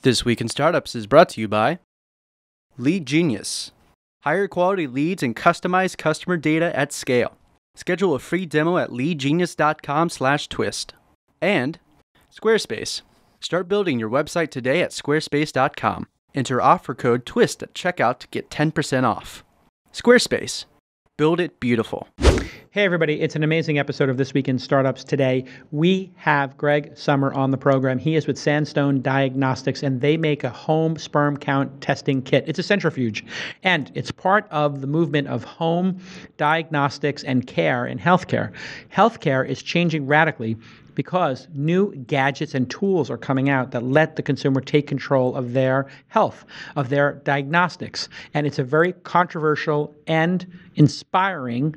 This Week in Startups is brought to you by Lead Genius. Higher quality leads and customized customer data at scale. Schedule a free demo at leadgenius.com/twist. And Squarespace. Start building your website today at squarespace.com. Enter offer code TWIST at checkout to get 10% off. Squarespace. Build it beautiful. Hey everybody, it's an amazing episode of This Week in Startups today. We have Greg Sommer on the program. He is with Sandstone Diagnostics and they make a home sperm count testing kit. It's a centrifuge and it's part of the movement of home diagnostics and care in healthcare. Healthcare is changing radically because new gadgets and tools are coming out that let the consumer take control of their health, of their diagnostics. And it's a very controversial and inspiring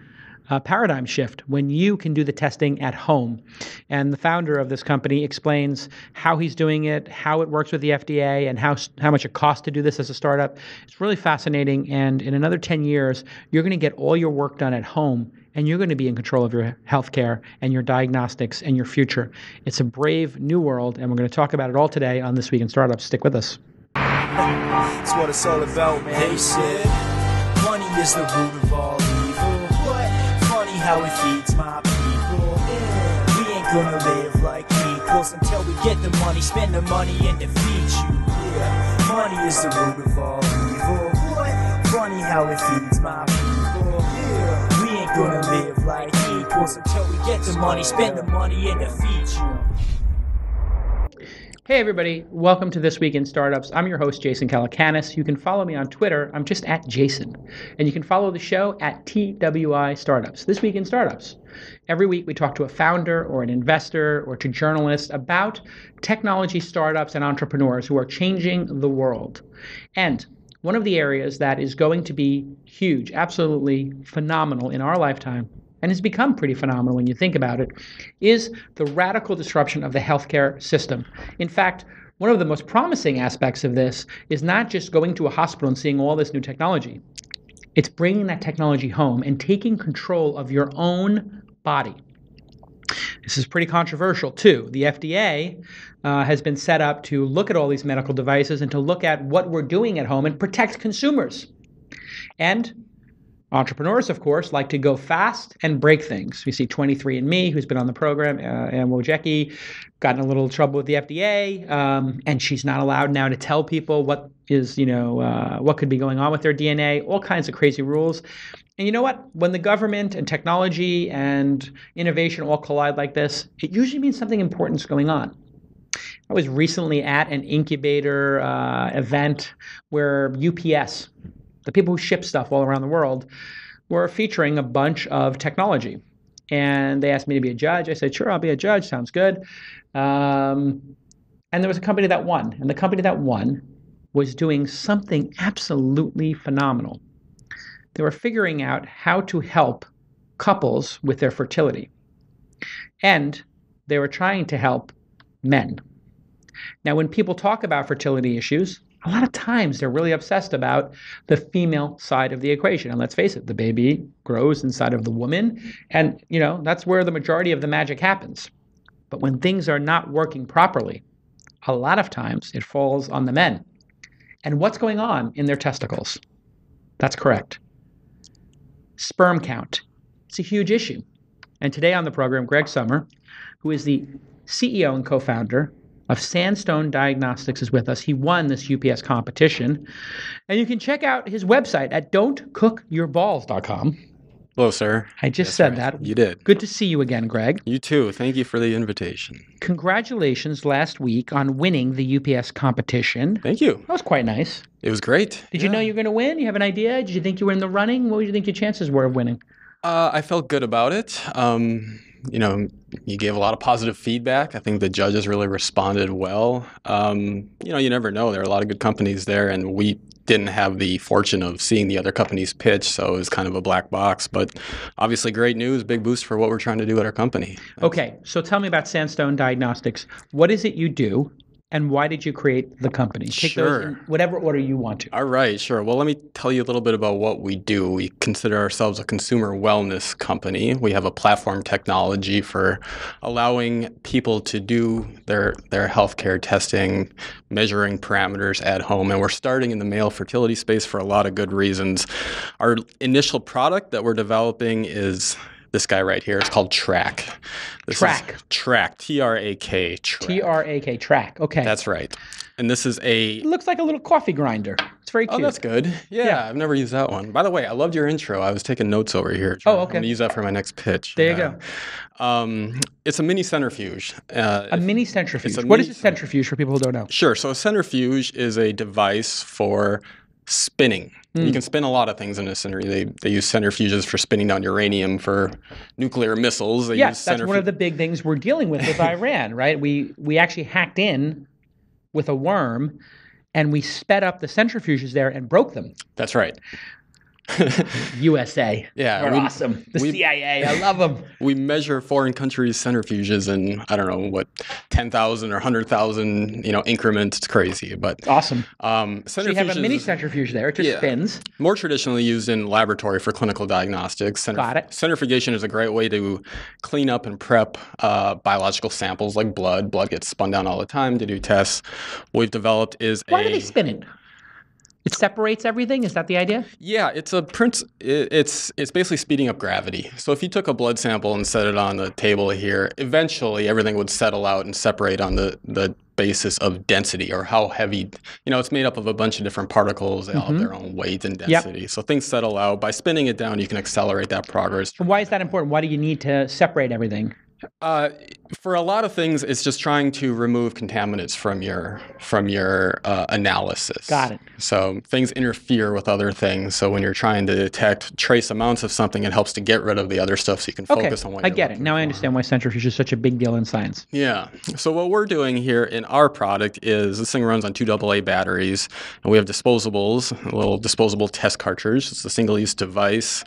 paradigm shift when you can do the testing at home. And the founder of this company explains how he's doing it, how it works with the FDA, and how much it costs to do this as a startup. It's really fascinating. And in another 10 years, you're going to get all your work done at home, and you're going to be in control of your healthcare and your diagnostics and your future. It's a brave new world, and we're going to talk about it all today on This Week in Startups. Stick with us. That's what it's all about, man. They said money is the root of all evil. Funny how it feeds my people. We ain't gonna live like equals until we get the money, spend the money, and defeat you. Yeah, money is the root of all evil. Funny how it feeds my people. We ain't gonna live like equals until we get the money, spend the money, and defeat you. Hey everybody, welcome to This Week in Startups. I'm your host, Jason Calacanis. You can follow me on Twitter. I'm just at Jason. And you can follow the show at TWI Startups, This Week in Startups. Every week we talk to a founder or an investor or to journalists about technology startups and entrepreneurs who are changing the world. And one of the areas that is going to be huge, absolutely phenomenal in our lifetime, and has become pretty phenomenal when you think about it, is the radical disruption of the healthcare system. In fact, one of the most promising aspects of this is not just going to a hospital and seeing all this new technology. It's bringing that technology home and taking control of your own body. This is pretty controversial too. The FDA has been set up to look at all these medical devices and to look at what we're doing at home and protect consumers. And entrepreneurs, of course, like to go fast and break things. We see 23andMe, who's been on the program, and Wojcicki, got in a little trouble with the FDA, and she's not allowed now to tell people what is, what could be going on with their DNA, all kinds of crazy rules. And you know what? When the government and technology and innovation all collide like this, it usually means something important is going on. I was recently at an incubator event where UPS, the people who ship stuff all around the world, were featuring a bunch of technology. And they asked me to be a judge. I said, sure, I'll be a judge. Sounds good. And there was a company that won. And the company that won was doing something absolutely phenomenal. They were figuring out how to help couples with their fertility. And they were trying to help men. Now, when people talk about fertility issues, a lot of times they're really obsessed about the female side of the equation. And let's face it, the baby grows inside of the woman. And, that's where the majority of the magic happens. But when things are not working properly, a lot of times it falls on the men. And what's going on in their testicles? That's correct. Sperm count. It's a huge issue. And today on the program, Greg Sommer, who is the CEO and co-founder of Sandstone Diagnostics, is with us. He won this UPS competition. And you can check out his website at don'tcookyourballs.com. Hello, sir. I just said that. You did. Good to see you again, Greg. You too. Thank you for the invitation. Congratulations last week on winning the UPS competition. Thank you. That was quite nice. It was great. Did you know you were going to win? You have an idea? Did you think you were in the running? What did you think your chances were of winning? I felt good about it. You gave a lot of positive feedback. I think the judges really responded well. You never know. There are a lot of good companies there, and we didn't have the fortune of seeing the other companies pitch, so it was kind of a black box. But obviously great news, big boost for what we're trying to do at our company. Okay, so tell me about Sandstone Diagnostics. What is it you do? And why did you create the company? Take those in whatever order you want to. All right, sure. Well, let me tell you a little bit about what we do. We consider ourselves a consumer wellness company. We have a platform technology for allowing people to do their healthcare testing, measuring parameters at home. And we're starting in the male fertility space for a lot of good reasons. Our initial product that we're developing is this guy right here. It's called Track. Track. Track. T-R-A-K. Track. T-R-A-K. Track. Okay. That's right. And this is It looks like a little coffee grinder. It's very cute. Oh, that's good. Yeah, I've never used that one. By the way, I loved your intro. I was taking notes over here. Oh, okay. I'm going to use that for my next pitch. There you go. It's a mini centrifuge. A mini centrifuge. What is a centrifuge for people who don't know? Sure. So a centrifuge is a device for spinning. You can spin a lot of things in a centrifuge. They use centrifuges for spinning down uranium for nuclear missiles. Yes, that's one of the big things we're dealing with Iran, right? We actually hacked in with a worm, and we sped up the centrifuges there and broke them. That's right. USA. Yeah. We're awesome. The CIA. I love them. We measure foreign countries' centrifuges in, I don't know, what, 10,000 or 100,000, increments. It's crazy, but awesome. So you have a mini centrifuge there. It just spins. More traditionally used in laboratory for clinical diagnostics. Got it. Centrifugation is a great way to clean up and prep biological samples like blood. Blood gets spun down all the time to do tests. What we've developed is Why do they spin it? It separates everything? Is that the idea? Yeah, it's basically speeding up gravity. So if you took a blood sample and set it on the table here, eventually everything would settle out and separate on the basis of density or how heavy. It's made up of a bunch of different particles. They all have their own weight and density. Yep. So things settle out. By spinning it down, you can accelerate that progress. Why is that important? Why do you need to separate everything? For a lot of things, it's just trying to remove contaminants from your analysis. Got it. So things interfere with other things. So when you're trying to detect trace amounts of something, it helps to get rid of the other stuff so you can focus on what you're I get it. Now I understand why centrifuge is such a big deal in science. Yeah. So what we're doing here in our product is this thing runs on 2 AA batteries, and we have disposables, a little disposable test cartridge. It's a single-use device.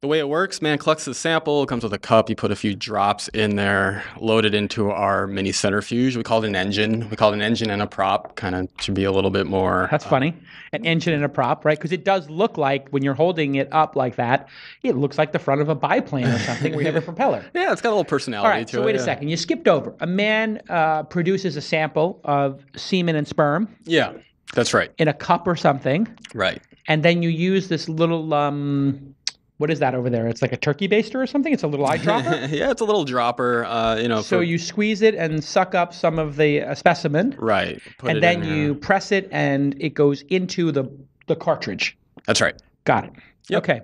The way it works, man collects the sample, it comes with a cup, you put a few drops in there, load it into our mini centrifuge. We call it an engine. We call it an engine and a prop, kind of to be a little bit more... That's funny. An engine and a prop, right? Because it does look like, when you're holding it up like that, it looks like the front of a biplane or something where you have a propeller. Yeah, it's got a little personality to it. So wait a second. You skipped over. A man produces a sample of semen and sperm. Yeah, that's right. In a cup or something. Right. And then you use this little... what is that over there? It's like a turkey baster or something? It's a little eyedropper? Yeah, it's a little dropper, So you squeeze it and suck up some of the specimen. Right. And then you press it and it goes into the cartridge. That's right. Got it. Yep. Okay.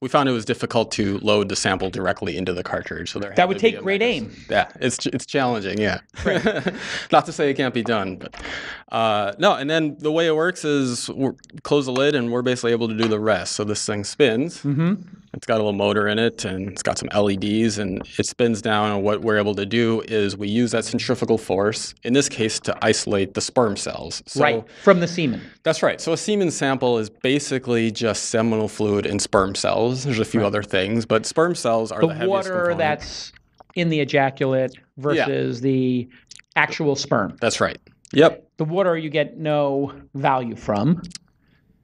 We found it was difficult to load the sample directly into the cartridge. So that would take great aim. Yeah, it's challenging, yeah. Right. Not to say it can't be done, but no. And then the way it works is we close the lid and we're basically able to do the rest. So this thing spins. Mm-hmm. It's got a little motor in it and it's got some LEDs and it spins down. And what we're able to do is we use that centrifugal force, in this case, to isolate the sperm cells. So, right, from the semen. That's right. So a semen sample is basically just seminal fluid and sperm cells. There's a few other things, but sperm cells are the heaviest water component. That's in the ejaculate versus the actual sperm. That's right. Yep. The water you get no value from,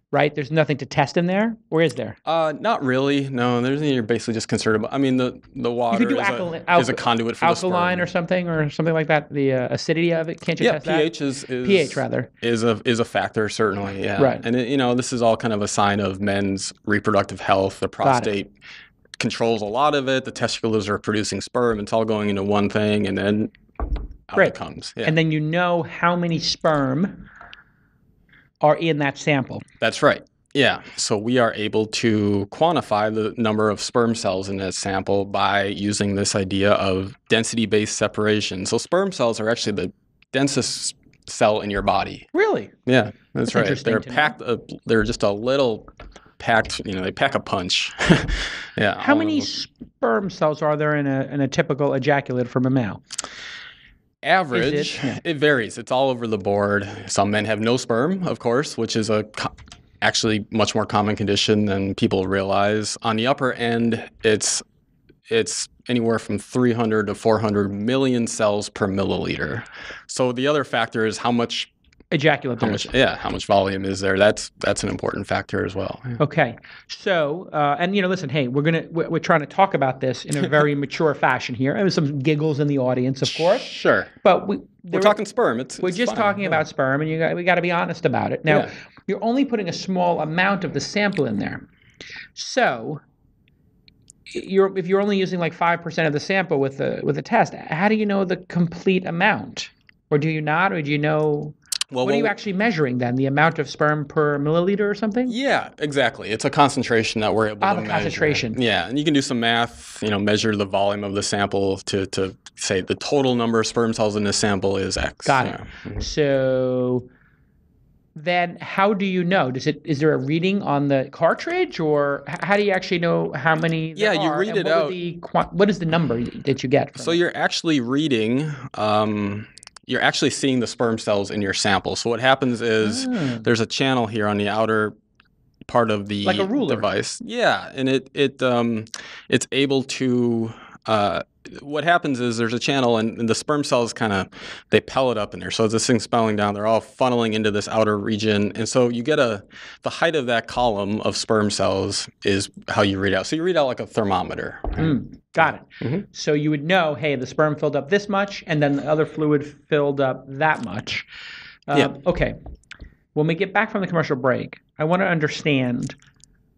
right? There's nothing to test in there, or is there? Not really. No, you're basically just concerned about. I mean, the water is a conduit for alkaline the sperm. or something like that. The acidity of it. Can't you test pH that? pH rather is a factor certainly. Yeah. Right. And this is all kind of a sign of men's reproductive health. The prostate controls a lot of it. The testicles are producing sperm. It's all going into one thing, and then out it comes. Yeah. And then you know how many sperm are in that sample. That's right. Yeah. So we are able to quantify the number of sperm cells in that sample by using this idea of density-based separation. So sperm cells are actually the densest cell in your body. Really? Yeah, that's right. They're packed. They're just a little packed. They pack a punch. Yeah. How many sperm cells are there in a typical ejaculate from a male? Average, it varies. It's all over the board. Some men have no sperm, of course, which is actually much more common condition than people realize. On the upper end, it's anywhere from 300 to 400 million cells per milliliter. So the other factor is how much ejaculate there is. how much volume is there? That's an important factor as well. Yeah. Okay, so and listen, hey, we're trying to talk about this in a very mature fashion here. There's some giggles in the audience, of course. Sure, but we're talking sperm. We're just talking about sperm, and we got to be honest about it. Now, you're only putting a small amount of the sample in there, so if you're only using like 5% of the sample with a test, how do you know the complete amount, or do you not, or do you know? What are you actually measuring then? The amount of sperm per milliliter or something? Yeah, exactly. It's a concentration that we're able to measure. Concentration. Yeah, and you can do some math, measure the volume of the sample to say the total number of sperm cells in this sample is X. Got it. Mm-hmm. So then how do you know? Is there a reading on the cartridge, or how do you actually know how many there are? You read it out. What is the number that you get? So you're actually reading... you're actually seeing the sperm cells in your sample. So what happens is there's a channel here on the outer part of the like a ruler device. Yeah, and it's able to. What happens is there's a channel, and the sperm cells they pellet up in there. So as this thing's spelling down, they're all funneling into this outer region, and so you get the height of that column of sperm cells is how you read out. So you read out like a thermometer. Got it. Mm-hmm. So you would know, hey, the sperm filled up this much, and then the other fluid filled up that much. Okay. When we get back from the commercial break, I want to understand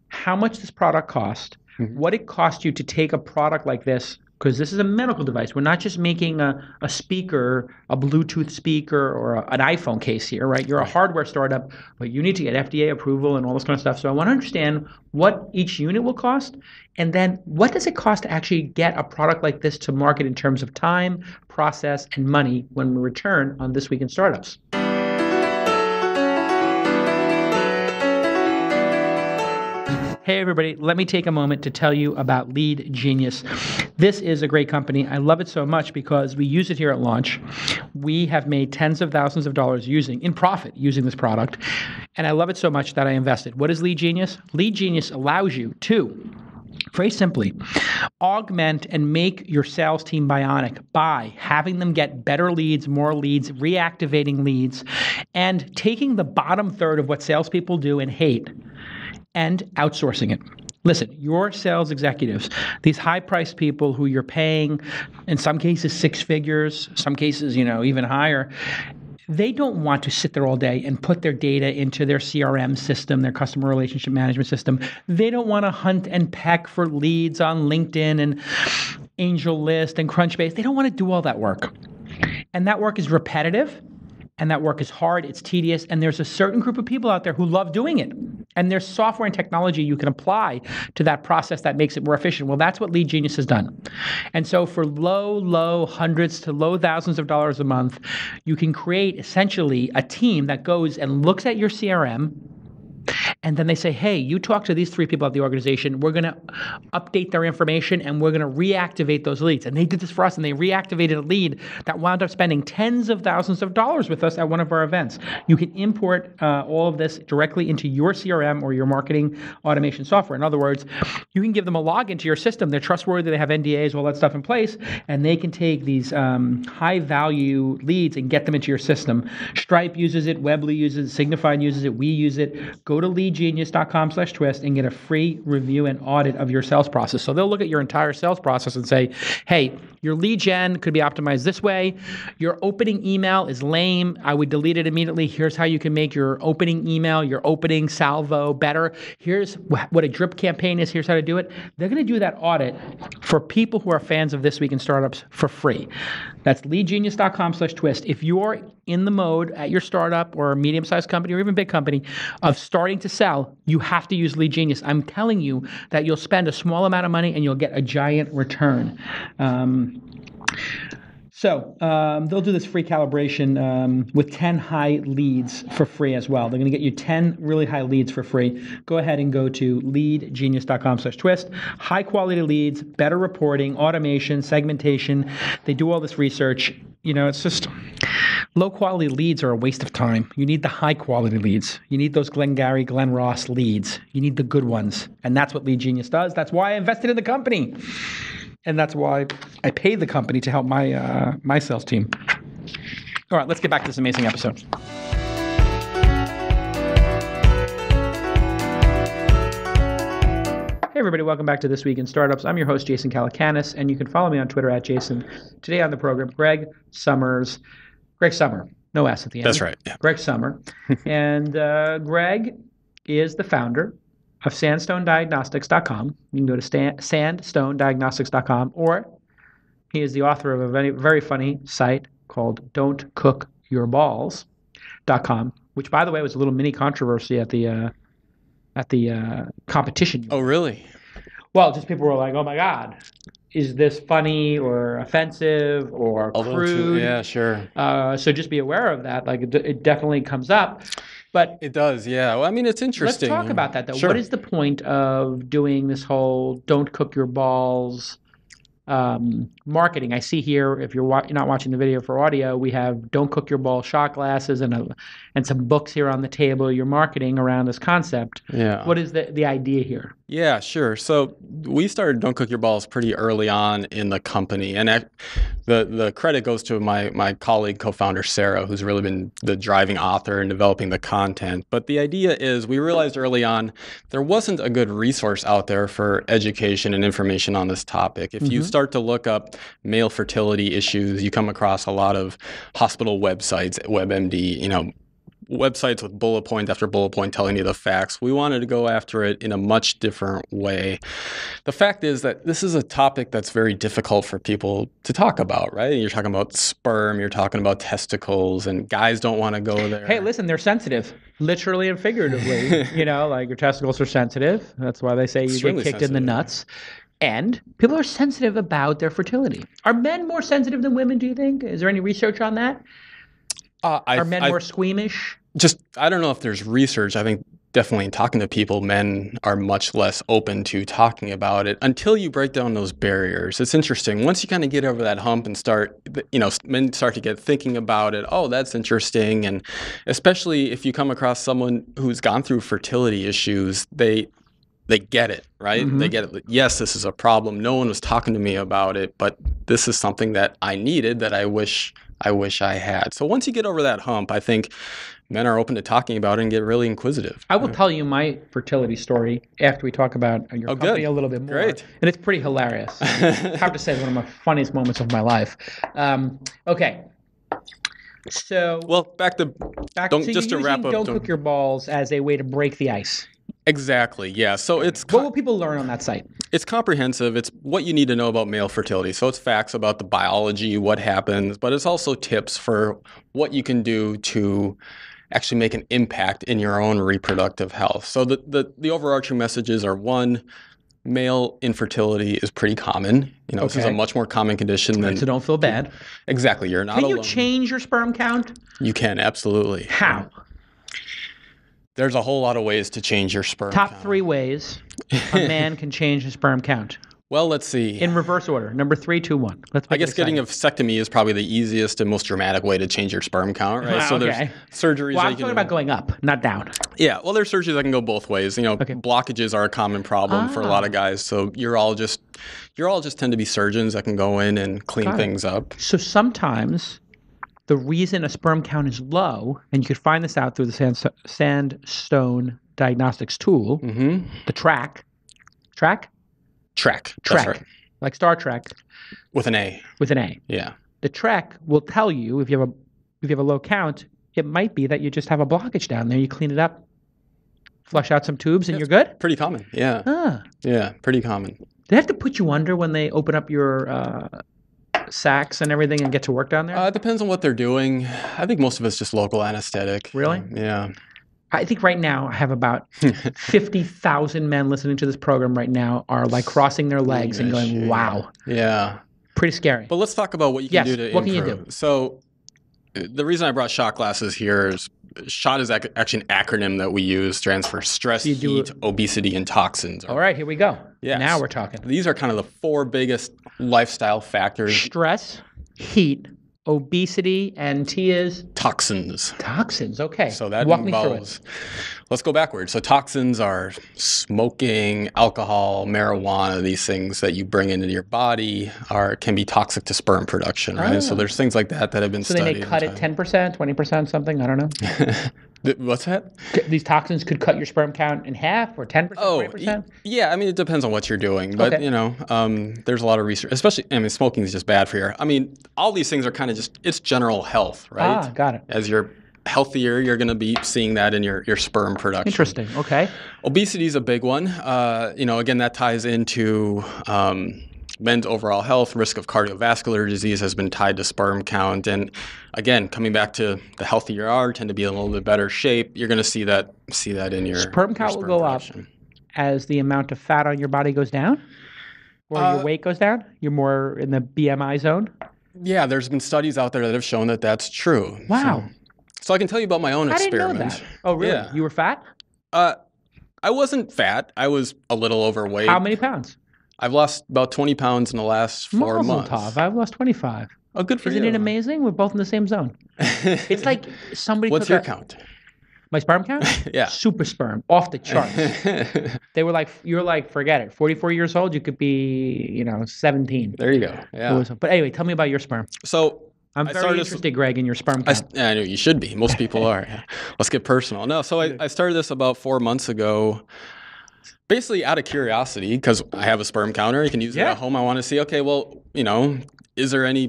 how much this product cost, what it cost you to take a product like this, because this is a medical device. We're not just making a speaker, a Bluetooth speaker, or an iPhone case here, right? You're a hardware startup, but you need to get FDA approval and all this kind of stuff. So I want to understand what each unit will cost, and then what does it cost to actually get a product like this to market in terms of time, process, and money when we return on This Week in Startups. Hey everybody, let me take a moment to tell you about Lead Genius. This is a great company. I love it so much because we use it here at launch. We have made tens of thousands of dollars in profit using this product. And I love it so much that I invested. What is Lead Genius? Lead Genius allows you to, very simply, augment and make your sales team bionic by having them get better leads, more leads, reactivating leads, and taking the bottom third of what salespeople do and hate and outsourcing it. Listen, your sales executives, these high-priced people who you're paying, in some cases 6 figures, some cases, even higher, they don't want to sit there all day and put their data into their CRM system, their customer relationship management system. They don't want to hunt and peck for leads on LinkedIn and AngelList and Crunchbase. They don't want to do all that work. And that work is repetitive. And that work is hard, it's tedious, and there's a certain group of people out there who love doing it. And there's software and technology you can apply to that process that makes it more efficient. Well, that's what Lead Genius has done. And so for low hundreds to low thousands of dollars a month, you can create essentially a team that goes and looks at your CRM, and then they say, hey, you talk to these 3 people at the organization. We're going to update their information, and we're going to reactivate those leads. And they did this for us, and they reactivated a lead that wound up spending tens of thousands of dollars with us at one of our events. You can import all of this directly into your CRM or your marketing automation software. In other words, you can give them a login to your system. They're trustworthy. They have NDAs, all that stuff in place, and they can take these high-value leads and get them into your system. Stripe uses it. Weebly uses it. Signifyd uses it. We use it. Go to leadgenius.com/twist and get a free review and audit of your sales process. So they'll look at your entire sales process and say, hey, your lead gen could be optimized this way. Your opening email is lame. I would delete it immediately. Here's how you can make your opening email, your opening salvo better. Here's what a drip campaign is. Here's how to do it. They're going to do that audit for people who are fans of This Week in Startups for free. That's leadgenius.com/twist. If you're in the mode at your startup or a medium-sized company or even big company of starting to sell, you have to use Lead Genius. I'm telling you that you'll spend a small amount of money and you'll get a giant return. So they'll do this free calibration with 10 high leads for free as well. They're going to get you 10 really high leads for free. Go ahead and go to leadgenius.com/twist. High quality leads, better reporting, automation, segmentation. They do all this research. It's just low quality leads are a waste of time. You need the high quality leads. You need those Glengarry, Glen Ross leads. You need the good ones. And that's what Lead Genius does. That's why I invested in the company. And that's why I paid the company to help my sales team. All right, let's get back to this amazing episode. Hey everybody, welcome back to This Week in Startups. I'm your host, Jason Calacanis, and you can follow me on Twitter at Jason. Today on the program, Greg Sommer, no S at the end. That's right. Yeah. Greg Sommer. And Greg is the founder of SandstoneDiagnostics.com. You can go to SandstoneDiagnostics.com, or he is the author of a very, very funny site called Don'tCookYourBalls.com, which, by the way, was a little mini controversy at the competition. Oh, really? Well, just people were like, "Oh my God, is this funny or offensive or crude?" Yeah, sure. So just be aware of that. Like it definitely comes up, but It does. Yeah. Well, I mean, it's interesting. let's talk about that though. Sure. What is the point of doing this whole "don't cook your balls" marketing? I see here, if you're not watching the video for audio, we have "Don't Cook Your Balls" shot glasses and some books here on the table. You're marketing around this concept. Yeah. What is the idea here? Yeah, sure. So we started Don't Cook Your Balls pretty early on in the company. And the credit goes to my colleague, co-founder Sarah, who's really been the driving author in developing the content. But the idea is we realized early on there wasn't a good resource out there for education and information on this topic. If you start to look up male fertility issues, you come across a lot of hospital websites, WebMD, websites with bullet point after bullet point telling you the facts. We wanted to go after it in a much different way. The fact is that this is a topic that's very difficult for people to talk about, right? You're talking about sperm, you're talking about testicles, and guys don't want to go there. Hey, listen, they're sensitive, literally and figuratively. Like your testicles are sensitive. That's why they say you Extremely get kicked in the sensitive. nuts. And people are sensitive about their fertility. Are men more sensitive than women, do you think? Is there any research on that? Are men more squeamish? I don't know if there's research. I think definitely in talking to people, men are much less open to talking about it until you break down those barriers. It's interesting. Once you kind of get over that hump and men start to get thinking about it. Oh, that's interesting. And especially if you come across someone who's gone through fertility issues, they get it, right? They get it. Yes, this is a problem. No one was talking to me about it, but this is something that I needed that I wish I had. So once you get over that hump, I think men are open to talking about it and get really inquisitive. I will tell you my fertility story after we talk about your company a little bit more. Great. And it's pretty hilarious. I have to say, it's one of my funniest moments of my life. Okay. So, back to wrap up. Don't cook your balls as a way to break the ice. Exactly. Yeah. So what will people learn on that site? It's comprehensive. It's what you need to know about male fertility. So it's facts about the biology, what happens, but it's also tips for what you can do to actually make an impact in your own reproductive health. So the overarching messages are: one, male infertility is pretty common. This is a much more common condition than. So don't feel bad. Exactly. You're not alone. Can you change your sperm count? You can, absolutely. How? There's a whole lot of ways to change your sperm count. Top 3 ways a man can change his sperm count. Well, let's see. In reverse order. Number 3, 2, 1. I guess getting a vasectomy is probably the easiest and most dramatic way to change your sperm count, right? So there's surgeries. Well, I'm talking about going up, not down. Yeah. Well, there's surgeries that can go both ways. Blockages are a common problem for a lot of guys. So urologists tend to be surgeons that can go in and clean things up. So sometimes the reason a sperm count is low, and you could find this out through the Sandstone Diagnostics tool, the track. That's right. Like Star Trek. With an A. With an A. Yeah. The track will tell you if you have a low count, it might be that you just have a blockage down there. You clean it up, flush out some tubes, and you're good? Pretty common. Yeah. Yeah, pretty common. They have to put you under when they open up your sacs and everything and get to work down there? It depends on what they're doing. I think most of it's just local anesthetic. Really? Yeah. I think right now I have about 50,000 men listening to this program right now are like crossing their legs and going, wow. Yeah. Pretty scary. But let's talk about what you can do to improve. What can you do? So the reason I brought shot glasses here is SHOT is actually an acronym that we use, stands for stress, heat, obesity, and toxins. All right, here we go. Yes. Now we're talking. These are kind of the 4 biggest lifestyle factors. Stress, heat, obesity, and T is? Toxins. Toxins, okay. So that Walk me through involves, let's go backwards. So toxins are smoking, alcohol, marijuana, these things that you bring into your body can be toxic to sperm production, right? So there's things like that have been studied. So they may cut it 10%, 20%, something, I don't know. What's that? These toxins could cut your sperm count in half or 10%, 20%? Yeah, I mean, it depends on what you're doing. But, there's a lot of research, especially, smoking is just bad for you. All these things are kind of it's general health, right? Got it. As you're healthier, you're going to be seeing that in your sperm production. Interesting, okay. Obesity is a big one. Again, that ties into men's overall health. Risk of cardiovascular disease has been tied to sperm count. And again, coming back to the healthier you are, tend to be in a little bit better shape. You're going to see that in your sperm count will go production. Up as the amount of fat on your body goes down, or your weight goes down. You're more in the BMI zone. Yeah, there's been studies out there that have shown that that's true. Wow. So I can tell you about my own experiment. I didn't know that. Oh, really? Yeah. You were fat? I wasn't fat. I was a little overweight. How many pounds? I've lost about 20 pounds in the last 4 months. Tov. I've lost 25. Oh, good for you. Isn't it amazing? We're both in the same zone. It's like somebody What's your count? My sperm count? Yeah. Super sperm. Off the charts. They were like, you're like, forget it. 44 years old, you could be, 17. There you go. Yeah. But anyway, tell me about your sperm. So I'm very interested, Greg, in your sperm count. I know you should be. Most people are. Let's get personal. No, so I started this about 4 months ago. Basically out of curiosity, because I have a sperm counter, you can use it at home. I want to see, okay, well, is there any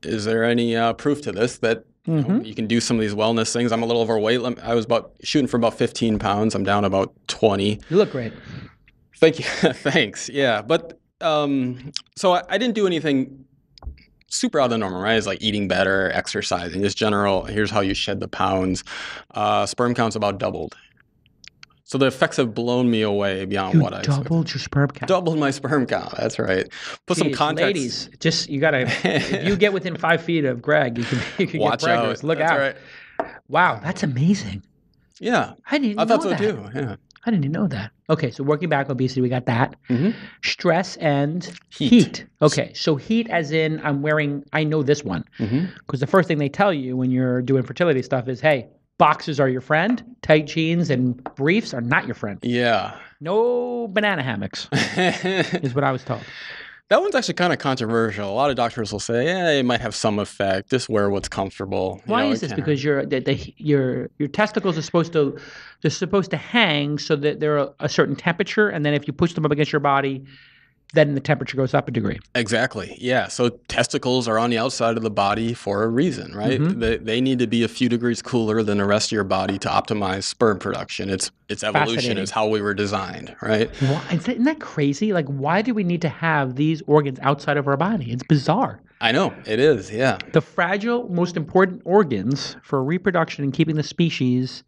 proof to this that you can do some of these wellness things? I'm a little overweight. I was shooting for about 15 pounds. I'm down about 20. You look great. Thank you. Thanks. Yeah, but so I didn't do anything super out of the normal, right? It's like eating better, exercising, just general. Here's how you shed the pounds. Sperm count's about doubled. So the effects have blown me away beyond what I expected. Doubled your sperm count. Doubled my sperm count. That's right. Put some context. Ladies, you gotta. If you get within 5 feet of Greg, you can watch get pregnant. out. Look that's out. Right. Wow, that's amazing. Yeah, I thought so too. Yeah, I didn't know that. Okay, so working back obesity, we got that. Mm-hmm. Stress and heat. Okay, so heat as in I know this one. Because the first thing they tell you when you're doing fertility stuff is, hey, boxers are your friend. Tight jeans and briefs are not your friend. Yeah. No banana hammocks is what I was told. That one's actually kind of controversial. A lot of doctors will say, it might have some effect. Just wear what's comfortable. Why is this? Because your testicles are supposed to hang so that they're a certain temperature, and then if you push them up against your body, then the temperature goes up a degree. Exactly. Yeah. So testicles are on the outside of the body for a reason, right? Mm-hmm. They need to be a few degrees cooler than the rest of your body to optimize sperm production. It's evolution. It's how we were designed, right? Isn't that crazy? Like, why do we need to have these organs outside of our body? It's bizarre. I know. It is. Yeah. The fragile, most important organs for reproduction and keeping the species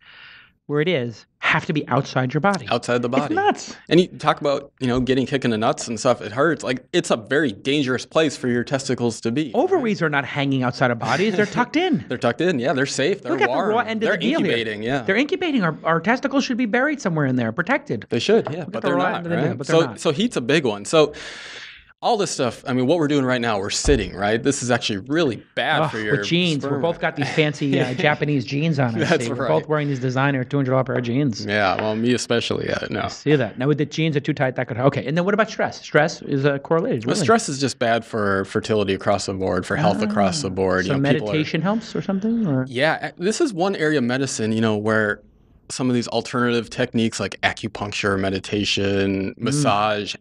where it is have to be outside your body. Outside the body. It's nuts. And you talk about, getting kicked in the nuts and stuff. It hurts. Like, it's a very dangerous place for your testicles to be. Ovaries are not hanging outside of bodies. They're tucked in. They're tucked in. Yeah, they're safe. They're warm. Look at the raw end of the deal incubating. Here. Yeah. They're incubating. Our testicles should be buried somewhere in there, protected. They should, yeah. But they're not, right? So heat's a big one. So all this stuff, what we're doing right now, we're sitting, right? This is actually really bad for your with jeans. sperm. We've both got these fancy Japanese jeans on. That's We're right. both wearing these designer $200 pair of jeans. Yeah, well, me especially. No. I see that. Now, with the jeans are too tight, that could... Okay, and then what about stress? Stress is correlated, really. Well, stress is just bad for fertility across the board, for health across the board. So meditation helps or something? Or? Yeah, this is one area of medicine, where some of these alternative techniques like acupuncture, meditation, massage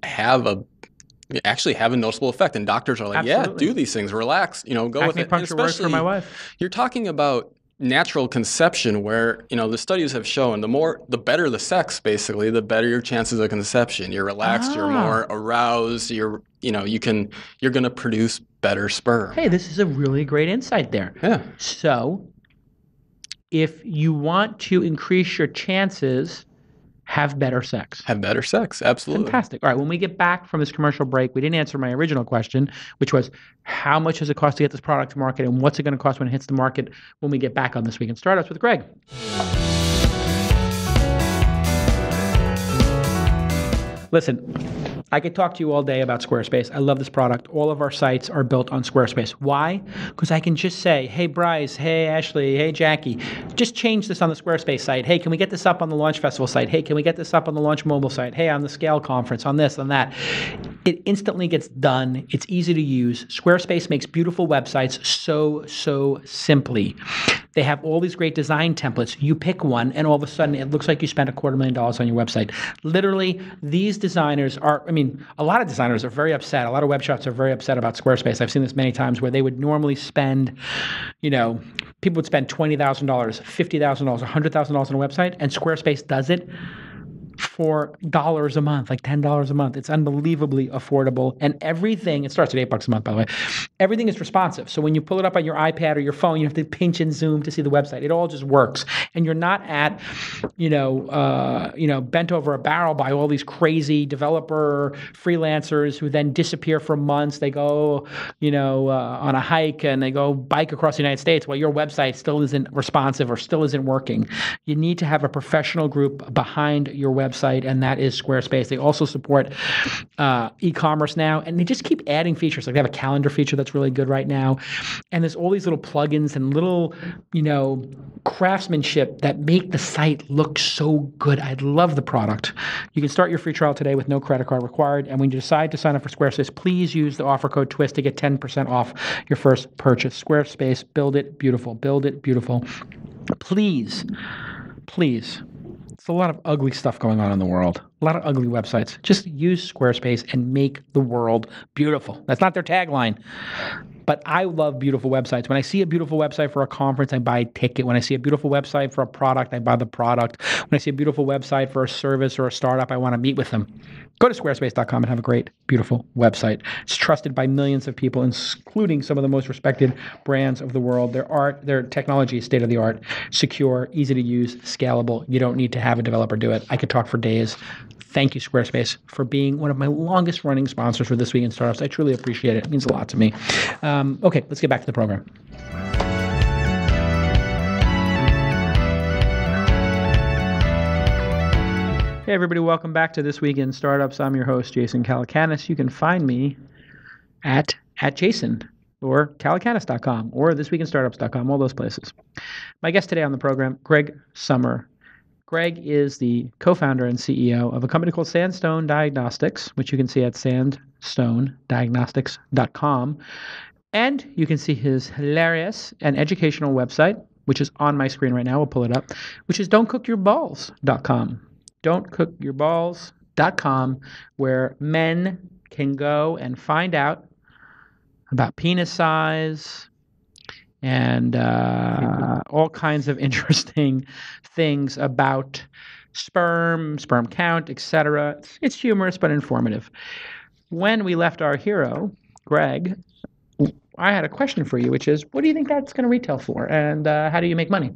actually have a noticeable effect. And doctors are like, Absolutely. do these things, relax, go with it. Acupuncture works for my wife. You're talking about natural conception where, the studies have shown the better the sex, basically, the better your chances of conception. You're relaxed, you're more aroused, you're going to produce better sperm. Hey, this is a really great insight there. Yeah. So if you want to increase your chances, have better sex. Have better sex, absolutely. Fantastic. All right, when we get back from this commercial break, we didn't answer my original question, which was how much does it cost to get this product to market and what's it going to cost when it hits the market when we get back on This Week in Startups with Greg. Listen, I could talk to you all day about Squarespace. I love this product. All of our sites are built on Squarespace. Why? Because I can just say, hey, Bryce, hey, Ashley, hey, Jackie, just change this on the Squarespace site. Hey, can we get this up on the Launch Festival site? Hey, can we get this up on the Launch Mobile site? Hey, on the Scale Conference, on this, on that. It instantly gets done. It's easy to use. Squarespace makes beautiful websites so simply. They have all these great design templates. You pick one, and all of a sudden, it looks like you spent $250,000 on your website. Literally, these designers are, a lot of designers are very upset. A lot of web shops are very upset about Squarespace. I've seen this many times where they would normally spend, people would spend $20,000, $50,000, $100,000 on a website, and Squarespace does it for dollars a month, like $10 a month. It's unbelievably affordable. And everything, it starts at $8 a month, by the way. Everything is responsive. So when you pull it up on your iPad or your phone, you have to pinch and zoom to see the website. It all just works. And you're not at, bent over a barrel by all these crazy developer freelancers who then disappear for months. They go, on a hike and they go bike across the United States while your website still isn't responsive or still isn't working. You need to have a professional group behind your website, and that is Squarespace. They also support e-commerce now, and they just keep adding features. Like they have a calendar feature that's really good right now, and there's all these little plugins and little, craftsmanship that make the site look so good. I love the product. You can start your free trial today with no credit card required, and when you decide to sign up for Squarespace, please use the offer code TWiST to get 10% off your first purchase. Squarespace, build it beautiful. Build it beautiful. Please. It's a lot of ugly stuff going on in the world. A lot of ugly websites. Just use Squarespace and make the world beautiful. That's not their tagline. But I love beautiful websites. When I see a beautiful website for a conference, I buy a ticket. When I see a beautiful website for a product, I buy the product. When I see a beautiful website for a service or a startup, I want to meet with them. Go to squarespace.com and have a great, beautiful website. It's trusted by millions of people, including some of the most respected brands of the world. Their technology is state-of-the-art, secure, easy to use, scalable. You don't need to have a developer do it. I could talk for days. Thank you, Squarespace, for being one of my longest-running sponsors for This Week in Startups. I truly appreciate it. It means a lot to me. Okay, let's get back to the program. Hey, everybody. Welcome back to This Week in Startups. I'm your host, Jason Calacanis. You can find me at Jason or calacanis.com or thisweekinstartups.com, all those places. My guest today on the program, Greg Sommer. Greg is the co-founder and CEO of a company called Sandstone Diagnostics, which you can see at sandstonediagnostics.com. And you can see his hilarious and educational website, which is on my screen right now. We'll pull it up, which is don'tcookyourballs.com. Don'tcookyourballs.com, where men can go and find out about penis size and all kinds of interesting things about sperm count, etc. It's humorous but informative. When we left our hero, Greg, I had a question for you, which is, what do you think that's going to retail for, and how do you make money?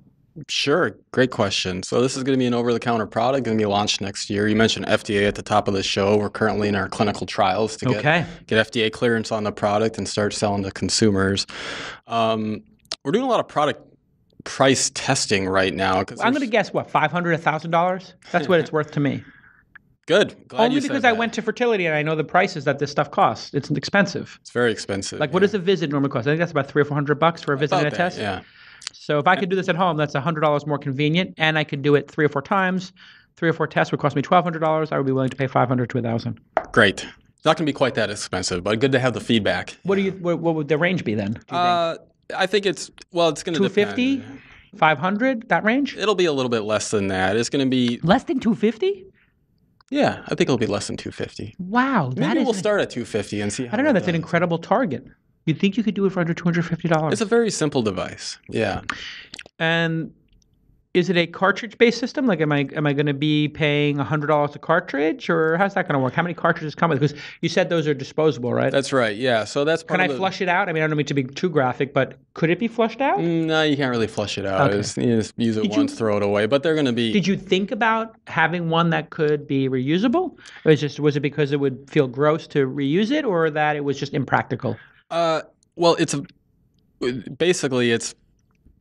Sure. Great question. So this is going to be an over-the-counter product, going to be launched next year. You mentioned FDA at the top of the show. We're currently in our clinical trials to get FDA clearance on the product and start selling to consumers. We're doing a lot of product price testing right now. I'm going to guess, what, $500, $1,000? That's what it's worth to me. Good. Glad Only you because said I that. went to fertility and I know the prices that this stuff costs. It's expensive. It's very expensive. Like, what does a visit normally cost? I think that's about $300 or $400 for a visit and a test. Yeah. So if I could do this at home, that's $100 more convenient, and I could do it 3 or 4 times. 3 or 4 tests would cost me $1,200. I would be willing to pay $500 to $1,000. Great. It's not going to be quite that expensive, but good to have the feedback. What would the range be then? Do you think? I think it's going to $250, depend. $500, that range? It'll be a little bit less than that. It's going to be Less than $250? Yeah, I think it'll be less than $250. Wow, Maybe we'll start at $250 and see how I don't know. it That's an does. incredible target. You'd think you could do it for under $250. It's a very simple device. Yeah. And is it a cartridge-based system? Like, am I going to be paying $100 a cartridge, or how's that going to work? How many cartridges come with? Because you said those are disposable, right? That's right. Yeah. So that's part Can of I the... flush it out? I mean, I don't mean to be too graphic, but could it be flushed out? No, you can't really flush it out. Okay. You just use it once, throw it away. But they're going to be... Did you think about having one that could be reusable? Or was it because it would feel gross to reuse it, or that it was just impractical? Well, basically it's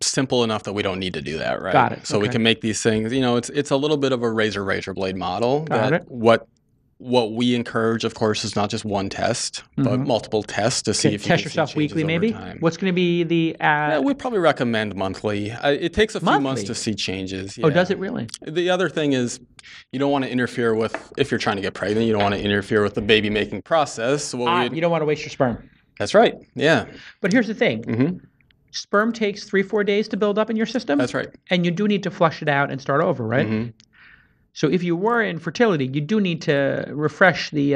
simple enough that we don't need to do that, right? Got it. So we can make these things, it's a little bit of a razor blade model. Got it. What what we encourage, of course, is not just one test, but multiple tests to see if you test can yourself see changes weekly, over maybe. time. What's going to be the? We probably recommend monthly. It takes a few months to see changes. Oh, does it really? The other thing is, you don't want to interfere with, if you're trying to get pregnant, you don't want to interfere with the baby making process. You don't want to waste your sperm. That's right. Yeah. But here's the thing. Sperm takes 3-4 days to build up in your system. That's right. And you do need to flush it out and start over, right? So if you were in fertility, you do need to refresh the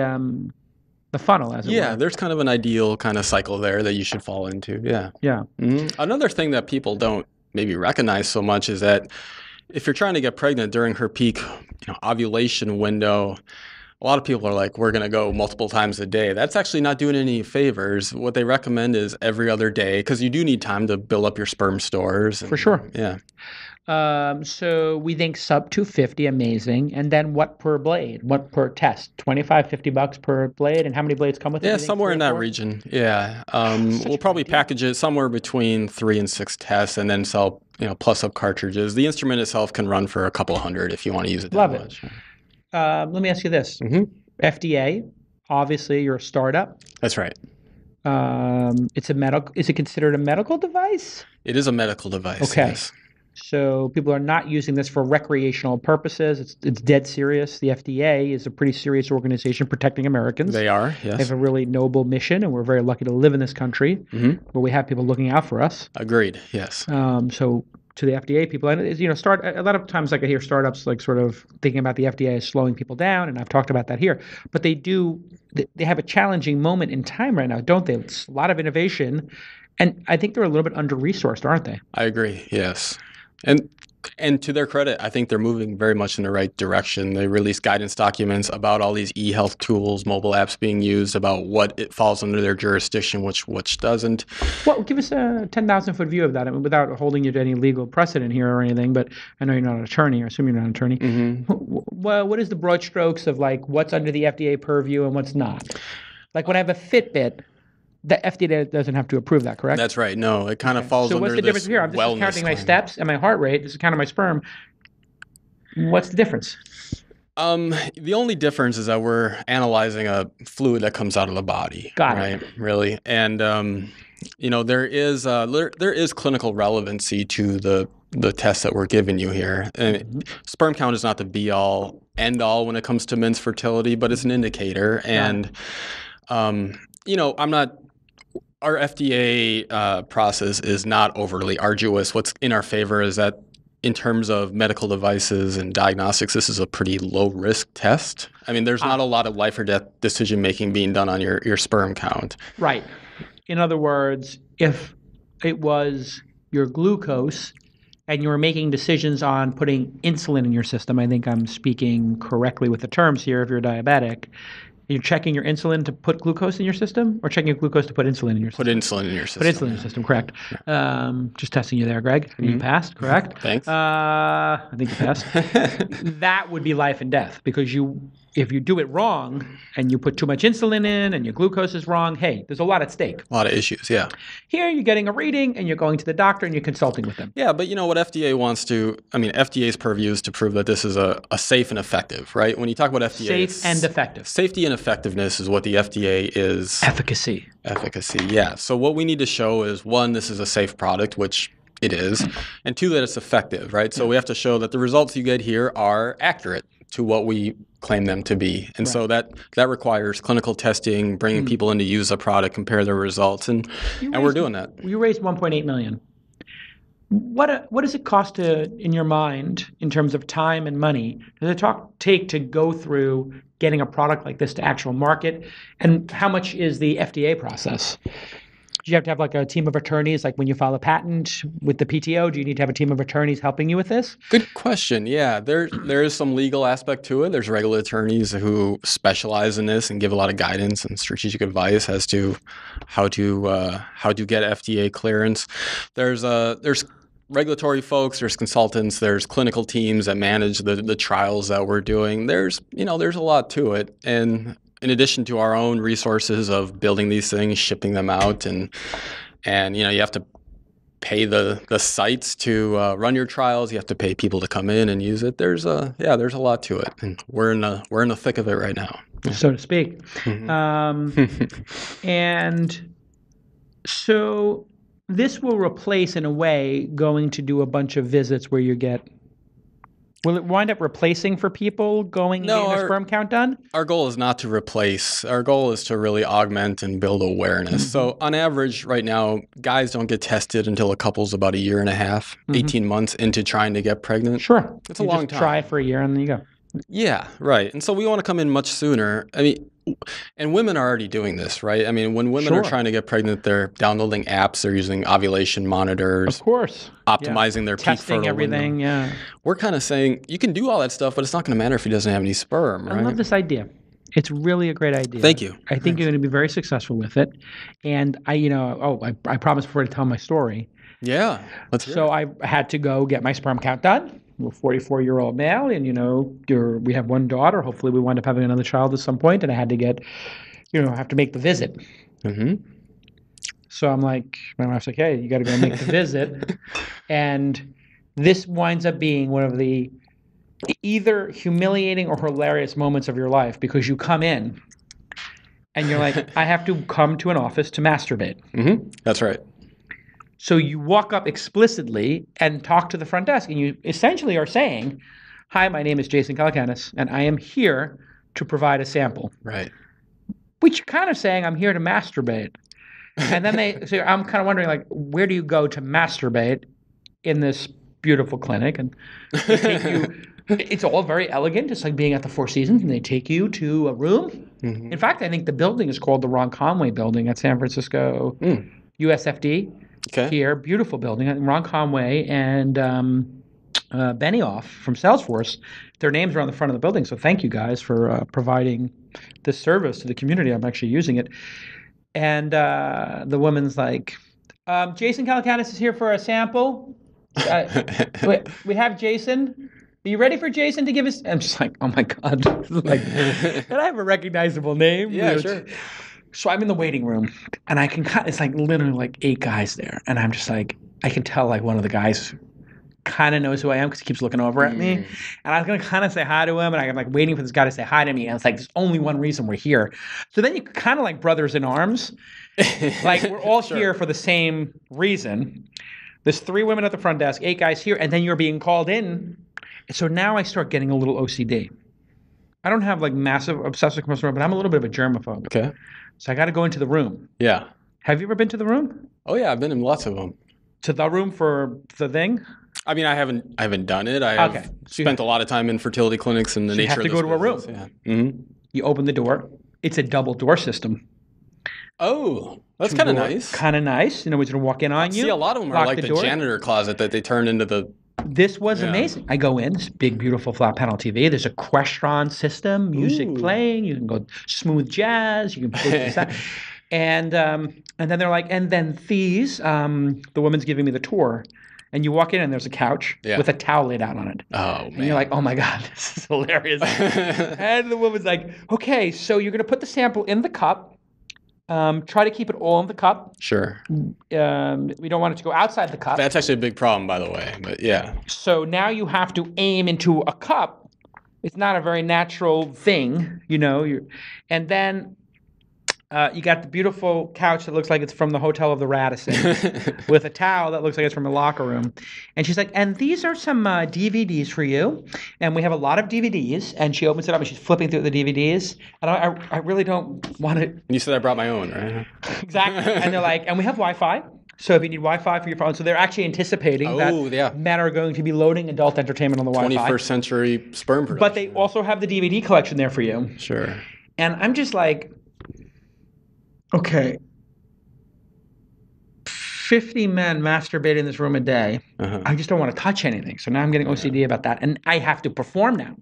funnel, as it were. Yeah, there's kind of an ideal kind of cycle there that you should fall into. Yeah. Yeah. Another thing that people don't maybe recognize so much is that if you're trying to get pregnant during her peak, ovulation window, a lot of people are like, we're going to go multiple times a day. That's actually not doing any favors. What they recommend is every other day, because you do need time to build up your sperm stores. For sure. Yeah. So we think sub 250, amazing. And then what per blade? What per test? $25-$50 per blade? And how many blades come with it? Yeah, somewhere in that region. Yeah. We'll probably package it somewhere between 3 and 6 tests and then sell, plus up cartridges. The instrument itself can run for a couple hundred if you want to use it that much. Let me ask you this. FDA, obviously you're a startup. That's right. Is it considered a medical device? It is a medical device. Okay. Yes. So people are not using this for recreational purposes. It's dead serious. The FDA is a pretty serious organization protecting Americans. They are, yes. They have a really noble mission, and we're very lucky to live in this country where we have people looking out for us. Agreed, yes. So to the FDA people, and a lot of times I hear startups like sort of thinking about the FDA as slowing people down, and I've talked about that here. But they have a challenging moment in time right now, don't they? It's a lot of innovation, and I think they're a little bit under-resourced, aren't they? I agree, yes. And to their credit, I think they're moving very much in the right direction. They release guidance documents about all these e-health tools, mobile apps being used, about what it falls under their jurisdiction, which doesn't. Well, give us a 10,000-foot view of that. I mean, without holding you to any legal precedent here or anything, but I know you're not an attorney. I assume you're not an attorney. Well, what is the broad strokes of like what's under the FDA purview and what's not? Like when I have a Fitbit, the FDA doesn't have to approve that, correct? That's right. No, it kind of falls under this wellness. So what's the difference here? I'm just counting my steps and my heart rate. This is counting my sperm. What's the difference? The only difference is that we're analyzing a fluid that comes out of the body. Got it. Really. And, there is clinical relevancy to the test that we're giving you here. And Sperm Count is not the be-all, end-all when it comes to men's fertility, but it's an indicator. And, our FDA process is not overly arduous. What's in our favor is that in terms of medical devices and diagnostics, this is a pretty low-risk test. I mean, there's not a lot of life or death decision-making being done on your sperm count. Right. In other words, if it was your glucose and you were making decisions on putting insulin in your system, I think I'm speaking correctly with the terms here if you're diabetic, you're checking your insulin to put glucose in your system or checking your glucose to put insulin in your system? Put insulin in your system. Put insulin in your system, correct. Just testing you there, Greg. You passed, correct? Thanks. I think you passed. That would be life and death because if you do it wrong and you put too much insulin in and your glucose is wrong, hey, there's a lot at stake. A lot of issues, yeah. Here you're getting a reading and you're going to the doctor and you're consulting with them. Yeah, but what FDA wants to, FDA's purview is to prove that this is a safe and effective, right? When you talk about FDA, safe and effective. Safety and effectiveness is what the FDA is. Efficacy, yeah. So what we need to show is, one, this is a safe product, which it is, and two, that it's effective, right? So we have to show that the results you get here are accurate to what we claim them to be. And so that requires clinical testing, bringing people in to use the product, compare their results, and we're doing that. You raised $1.8 million. What does it cost in your mind, in terms of time and money, does it take to go through getting a product like this to actual market? And how much is the FDA process? Do you have to have like a team of attorneys, like when you file a patent with the PTO, do you need to have a team of attorneys helping you with this? Good question. Yeah, there is some legal aspect to it. There's regular attorneys who specialize in this and give a lot of guidance and strategic advice as to how to get FDA clearance. There's regulatory folks, there's consultants, there's clinical teams that manage the trials that we're doing. There's a lot to it. And in addition to our own resources of building these things, shipping them out, and you have to pay the sites to run your trials. You have to pay people to come in and use it. There's a lot to it, and we're in the thick of it right now. so to speak. And so this will replace, in a way, going to do a bunch of visits where you get. Will it wind up replacing for people going and getting their sperm count done? Our goal is not to replace. Our goal is to really augment and build awareness. So on average, right now, guys don't get tested until a couple's about a year and a half, 18 months into trying to get pregnant. Sure. It's a long time. Try it for a year and then you go. Yeah, right. And so we want to come in much sooner. I mean, and women are already doing this, right? I mean, when women are trying to get pregnant, they're downloading apps, they're using ovulation monitors. Of course. Optimizing their peak testing everything, window. We're kind of saying, you can do all that stuff, but it's not going to matter if he doesn't have any sperm, right? I love this idea. It's really a great idea. Thank you. I think you're going to be very successful with it. And I promised before to tell my story. Yeah. Let's hear it. I had to go get my sperm count done. I'm a 44-year-old male, and we have one daughter. Hopefully, we wind up having another child at some point, and I had to get, have to make the visit. So I'm like, my wife's like, hey, you got to go make the visit, and this winds up being one of the either humiliating or hilarious moments of your life because you come in, and you're like, I have to come to an office to masturbate. That's right. So you walk up explicitly and talk to the front desk, and you essentially are saying, hi, my name is Jason Calacanis, and I am here to provide a sample. Right. Which you're kind of saying, I'm here to masturbate. And then so I'm kind of wondering, like, where do you go to masturbate in this beautiful clinic? And they take you, it's all very elegant. It's like being at the Four Seasons, and they take you to a room. In fact, I think the building is called the Ron Conway Building at San Francisco USFD. Here, beautiful building. Ron Conway and Benioff from Salesforce, their names are on the front of the building. So thank you guys for providing this service to the community. I'm actually using it. And the woman's like, Jason Calacanis is here for a sample. We have Jason. Are you ready for Jason to give us? I'm just like, oh my God. And I have a recognizable name. Yeah, sure. So I'm in the waiting room, and it's like literally like 8 guys there. And I'm just like, I can tell like one of the guys kind of knows who I am because he keeps looking over at me. And I was going to kind of say hi to him, and I'm like waiting for this guy to say hi to me. And it's like, there's only one reason we're here. So then you kind of like brothers in arms. Like we're all here for the same reason. There's 3 women at the front desk, 8 guys here, and then you're being called in. So now I start getting a little OCD. I don't have like massive obsessive compulsive, but I'm a little bit of a germaphobe. Okay. So I got to go into the room. Yeah. Have you ever been to the room? Oh yeah, I've been in lots of them. To the room for the thing? I mean, I haven't done it. I have spent a lot of time in fertility clinics and the nature of this business. You have to go to a room. Yeah. You open the door. It's a double door system. Oh, that's kind of nice. Kind of nice. You know, he's going to walk in on you. See, a lot of them are like the janitor closet that they turn into the... This was amazing. I go in, this big, beautiful flat panel TV. There's a Question system, music playing. You can go smooth jazz. You can put this out. And then they're like, and then these, the woman's giving me the tour. And you walk in and there's a couch with a towel laid out on it. Oh, man. And you're like, oh my God, this is hilarious. And the woman's like, okay, so you're going to put the sample in the cup. Try to keep it all in the cup. Sure. We don't want it to go outside the cup. That's actually a big problem, by the way. But yeah. So now you have to aim into a cup. It's not a very natural thing, and then you got the beautiful couch that looks like it's from the Hotel of the Radisson with a towel that looks like it's from a locker room. And she's like, and these are some DVDs for you. And we have a lot of DVDs. And she opens it up and she's flipping through the DVDs. And I really don't want to. You said I brought my own, right? Exactly. And they're like, and we have Wi-Fi. So if you need Wi-Fi for your phone. So they're actually anticipating that men are going to be loading adult entertainment on the Wi-Fi. 21st century sperm production. But they also have the DVD collection there for you. Sure. And I'm just like, okay, 50 men masturbate in this room a day. I just don't want to touch anything. So now I'm getting OCD about that. And I have to perform now.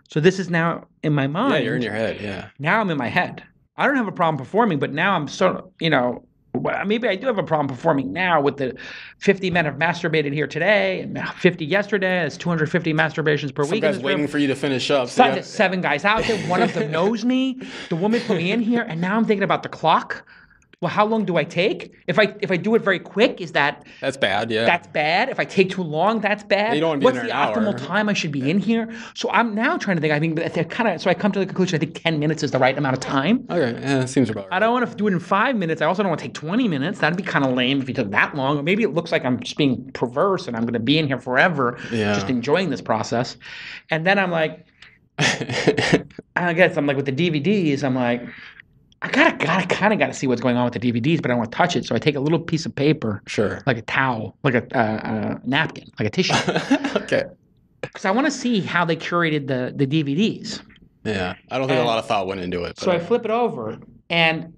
So this is now in my mind. Yeah, you're in your head, yeah. Now I'm in my head. I don't have a problem performing, but now I'm maybe I do have a problem performing now with the 50 men have masturbated here today and 50 yesterday. It's 250 masturbations per week. Some guy's waiting for you to finish up. There's 7 guys out there. One of them knows me. The woman put me in here, and now I'm thinking about the clock. Well, how long do I take? If I do it very quick, That's bad, yeah. that's bad? If I take too long, that's bad. You don't want to be What's in the there an optimal hour. time I should be in here? So I'm now trying to think. I think so I come to the conclusion I think 10 minutes is the right amount of time. Okay, yeah, that seems about right. I don't want to do it in 5 minutes. I also don't want to take 20 minutes. That'd be kind of lame if you took that long. Or maybe it looks like I'm just being perverse and I'm going to be in here forever, just enjoying this process. And then I'm like, I guess I'm like with the DVDs, I'm like, I kind of got to see what's going on with the DVDs, but I don't want to touch it. So I take a little piece of paper, Sure. like a towel, like a napkin, like a tissue. Okay. Because I want to see how they curated the DVDs. Yeah, I don't think a lot of thought went into it. So I flip it over, and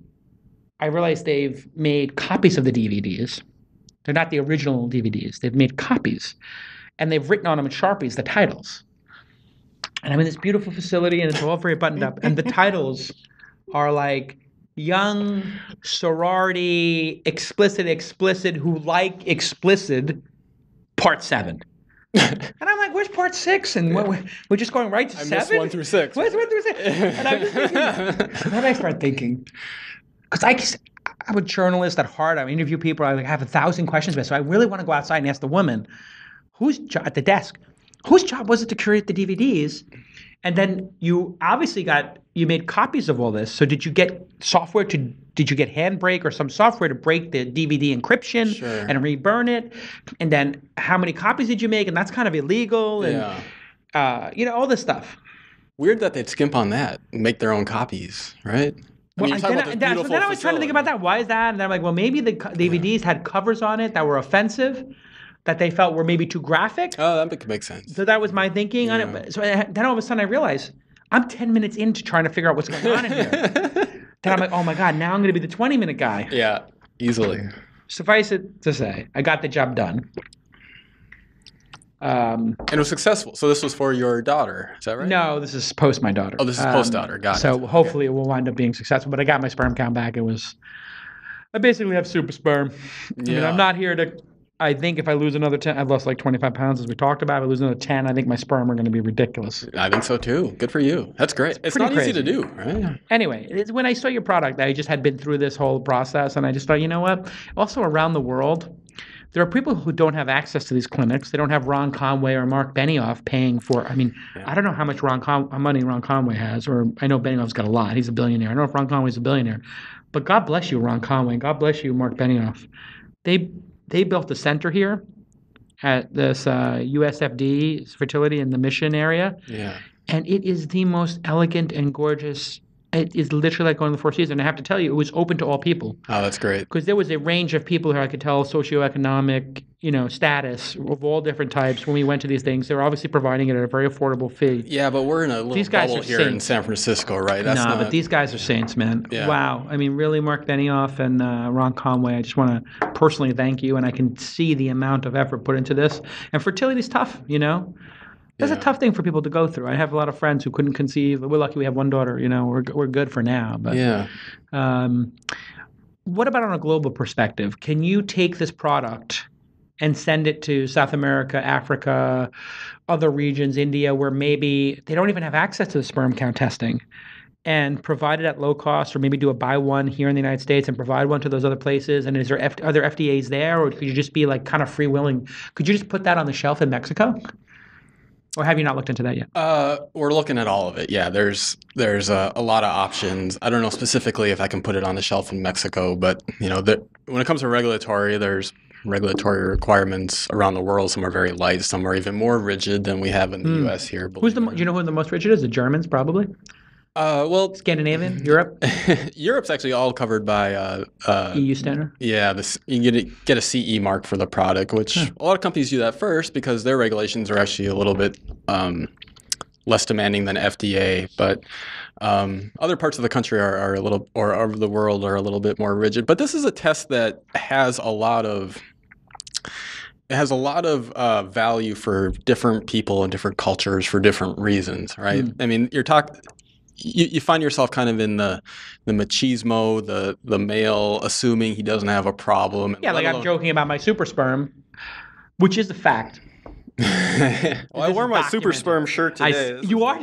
I realize they've made copies of the DVDs. They're not the original DVDs. They've made copies, and they've written on them in Sharpies the titles. And I'm in this beautiful facility, and it's all very buttoned up. And the titles are like young sorority explicit who like explicit part 7. And I'm like, where's part 6? And we're just going right to 7? I missed 1 through 6. Where's 1 through 6? And I'm just thinking, and then I start thinking, because I'm a journalist at heart. I interview people. I have 1,000 questions. So I really want to go outside and ask the woman, at the desk, whose job was it to curate the DVDs? And then you obviously you made copies of all this. So did you get software did you get Handbrake or some software to break the DVD encryption and reburn it? And then how many copies did you make? And that's kind of illegal. And, all this stuff. Weird that they'd skimp on that and make their own copies, right? So then I was trying to think about that. Why is that? And then I'm like, well, maybe the DVDs had covers on it that were offensive, that they felt were maybe too graphic. Oh, that makes sense. So that was my thinking on it. So then all of a sudden I realized I'm 10 minutes into trying to figure out what's going on in here. Then I'm like, oh my God, now I'm going to be the 20-minute guy. Yeah, easily. Suffice it to say, I got the job done. And it was successful. So this was for your daughter, is that right? No, this is post my daughter. Oh, this is post daughter. Got it. So hopefully it will wind up being successful. But I got my sperm count back. I basically have super sperm. I mean, I'm not here to. I think if I lose another 10, I've lost like 25 pounds as we talked about. If I lose another 10, I think my sperm are going to be ridiculous. I think so too. Good for you. That's great. It's not easy to do, right? Anyway, when I saw your product, I just had been through this whole process, and I just thought, you know what? Also around the world, there are people who don't have access to these clinics. They don't have Ron Conway or Mark Benioff paying for. I mean, I don't know how much money Ron Conway has, or I know Benioff's got a lot. He's a billionaire. I don't know if Ron Conway's a billionaire, but God bless you, Ron Conway. God bless you, Mark Benioff. They built a center here at this USFD fertility in the Mission area. Yeah. And it is the most elegant and gorgeous. It is literally like going to the Four Seasons. And I have to tell you, it was open to all people. Oh, that's great. Because there was a range of people who I could tell socioeconomic, status of all different types when we went to these things. They were obviously providing it at a very affordable fee. Yeah, but we're in a little bubble here in San Francisco, right? But these guys are saints, man. Yeah. Wow. I mean, really, Mark Benioff and Ron Conway, I just want to personally thank you. And I can see the amount of effort put into this. And fertility is tough, That's a tough thing for people to go through. I have a lot of friends who couldn't conceive. We're lucky we have one daughter. We're good for now. But what about on a global perspective? Can you take this product and send it to South America, Africa, other regions, India, where maybe they don't even have access to the sperm count testing, and provide it at low cost, or maybe do a buy one here in the United States and provide one to those other places? And are there FDAs there, or could you just be like kind of freewheeling? Could you just put that on the shelf in Mexico? Or have you not looked into that yet? We're looking at all of it. Yeah, there's a lot of options. I don't know specifically if I can put it on the shelf in Mexico, but when it comes to regulatory, there's regulatory requirements around the world. Some are very light. Some are even more rigid than we have in the U.S. here. Do you know who the most rigid is? The Germans, probably. Scandinavian, Europe. Europe's actually all covered by EU standard. Yeah, you get a CE mark for the product, which a lot of companies do that first because their regulations are actually a little bit less demanding than FDA. But other parts of the country are a little, or of the world are a little bit more rigid. But this is a test that has a lot of. It has a lot of value for different people and different cultures for different reasons, right? I mean, you find yourself kind of in the machismo, the male assuming he doesn't have a problem. Yeah, like I'm joking about my super sperm, which is the fact. Well, I wore my super sperm shirt today. You are?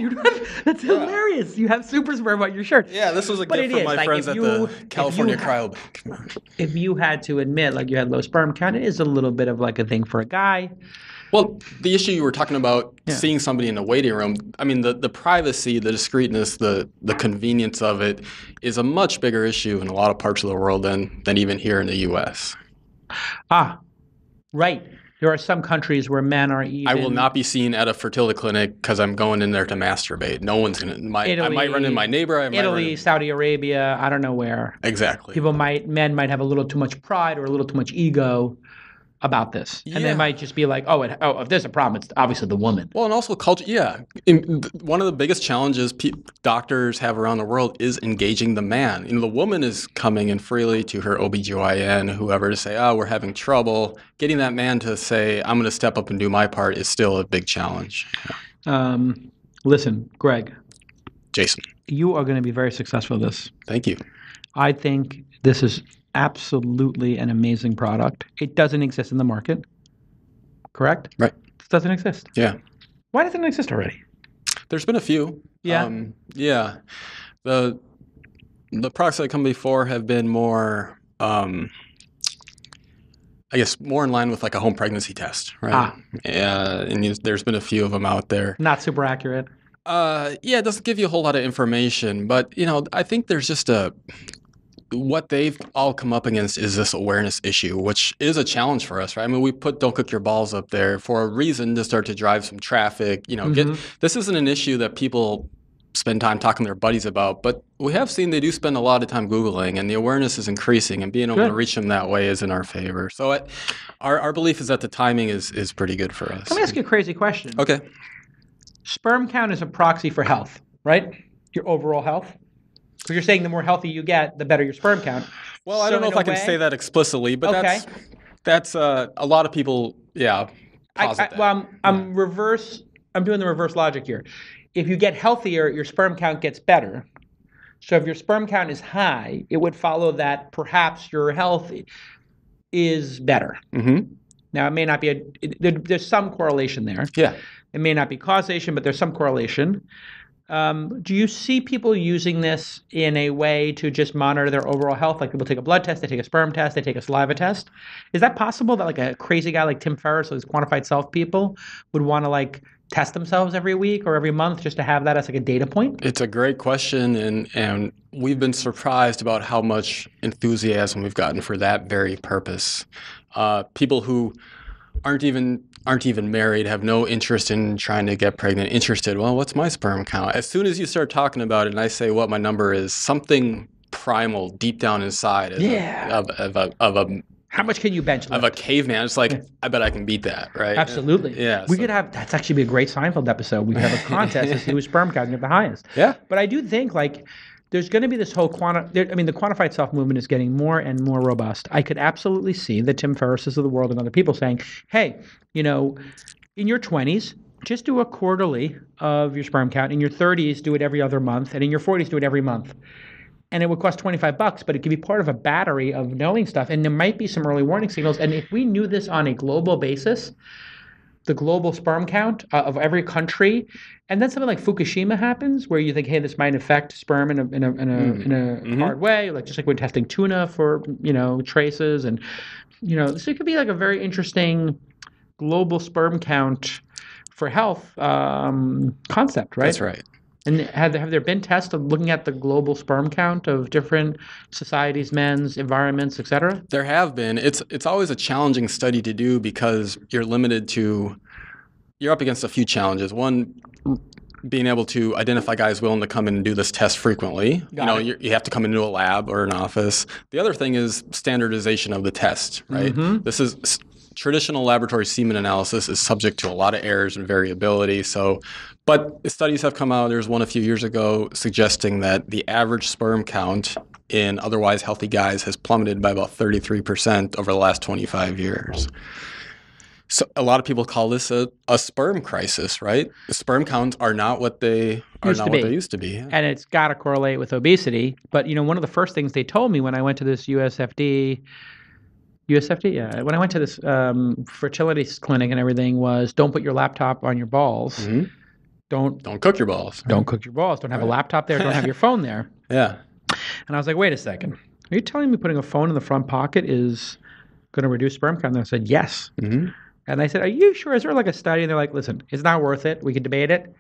That's hilarious. You have super sperm on your shirt. Yeah, this was a gift from my friends at the California Cryobank. If you had to admit, like, you had low sperm count, it is a little bit of like a thing for a guy. Well, the issue you were talking about, seeing somebody in the waiting room, I mean, the privacy, the discreetness, the convenience of it is a much bigger issue in a lot of parts of the world than even here in the U.S. Ah, right. There are some countries where men are even... I will not be seen at a fertility clinic because I'm going in there to masturbate. No one's going to... I might run into my neighbor. Italy, Saudi Arabia, I don't know where. Exactly. Men might have a little too much pride or a little too much ego about this. And they might just be like, if there's a problem, it's obviously the woman. Well, and also culture, one of the biggest challenges doctors have around the world is engaging the man. The woman is coming in freely to her OBGYN, whoever, to say, we're having trouble. Getting that man to say, I'm going to step up and do my part is still a big challenge. Listen, Greg. Jason. You are going to be very successful at this. Thank you. I think this is absolutely an amazing product. It doesn't exist in the market, correct? Right. It doesn't exist. Yeah. Why doesn't it exist already? There's been a few. Yeah. The products that come before have been more, I guess, more in line with like a home pregnancy test, right? And there's been a few of them out there. Not super accurate. It doesn't give you a whole lot of information, but I think there's just what they've all come up against is this awareness issue, which is a challenge for us, right? I mean, we put "Don't Cook Your Balls" up there for a reason, to start to drive some traffic. This isn't an issue that people spend time talking to their buddies about, but we have seen they do spend a lot of time Googling, and the awareness is increasing, and being able to reach them that way is in our favor. So our belief is that the timing is pretty good for us. Let me ask you a crazy question. Okay. Sperm count is a proxy for health, right? Your overall health. Because you're saying the more healthy you get, the better your sperm count. Well, I don't know if I can say that explicitly, but that's a lot of people, posit that. Well, I'm doing the reverse logic here. If you get healthier, your sperm count gets better. So if your sperm count is high, it would follow that perhaps your health is better. Mm-hmm. Now, it may not be there's some correlation there. Yeah. It may not be causation, but there's some correlation. Do you see people using this in a way to just monitor their overall health? Like, people take a blood test, they take a sperm test, they take a saliva test. Is that possible that like a crazy guy like Tim Ferriss, those quantified self people, would want to like test themselves every week or every month just to have that as like a data point? It's a great question, and we've been surprised about how much enthusiasm we've gotten for that very purpose. People who aren't even married, have no interest in trying to get pregnant, well, what's my sperm count? As soon as you start talking about it and I say what my number is, something primal deep down inside how much can you bench lift? Of a caveman. It's like, I bet I can beat that, right? Absolutely. Yeah. We could have, that's actually be a great Seinfeld episode. We could have a contest to see whose sperm count can get the highest. Yeah. But I do think like there's going to be this whole the quantified self movement is getting more and more robust. I could absolutely see the Tim Ferrisses of the world and other people saying, hey, in your 20s, just do a quarterly of your sperm count. In your 30s, do it every other month. And in your 40s, do it every month. And it would cost $25, but it could be part of a battery of knowing stuff. And there might be some early warning signals. And if we knew this on a global basis, the global sperm count of every country, and then something like Fukushima happens, where you think, hey, this might affect sperm in a hard way, like just like when testing tuna for traces, and so it could be like a very interesting global sperm count for health concept, right? That's right. And have there been tests of looking at the global sperm count of different societies, men's, environments, et cetera? There have been. It's always a challenging study to do because you're up against a few challenges. One, being able to identify guys willing to come in and do this test frequently. You have to come into a lab or an office. The other thing is standardization of the test, right? Mm-hmm. This is traditional laboratory semen analysis is subject to a lot of errors and variability. But studies have come out, there's one a few years ago, suggesting that the average sperm count in otherwise healthy guys has plummeted by about 33% over the last 25 years. So a lot of people call this a sperm crisis, right? The sperm counts are not what they used to be. Yeah. And it's got to correlate with obesity. But one of the first things they told me when I went to this USFD USFD, yeah. When I went to this fertility clinic and everything was, don't put your laptop on your balls. Mm-hmm. Don't cook your balls. Don't cook your balls. Don't have a laptop there. Don't have your phone there. Yeah. And I was like, wait a second. Are you telling me putting a phone in the front pocket is going to reduce sperm count? And I said, yes. Mm-hmm. And I said, are you sure? Is there like a study? And they're like, listen, it's not worth it. We can debate it.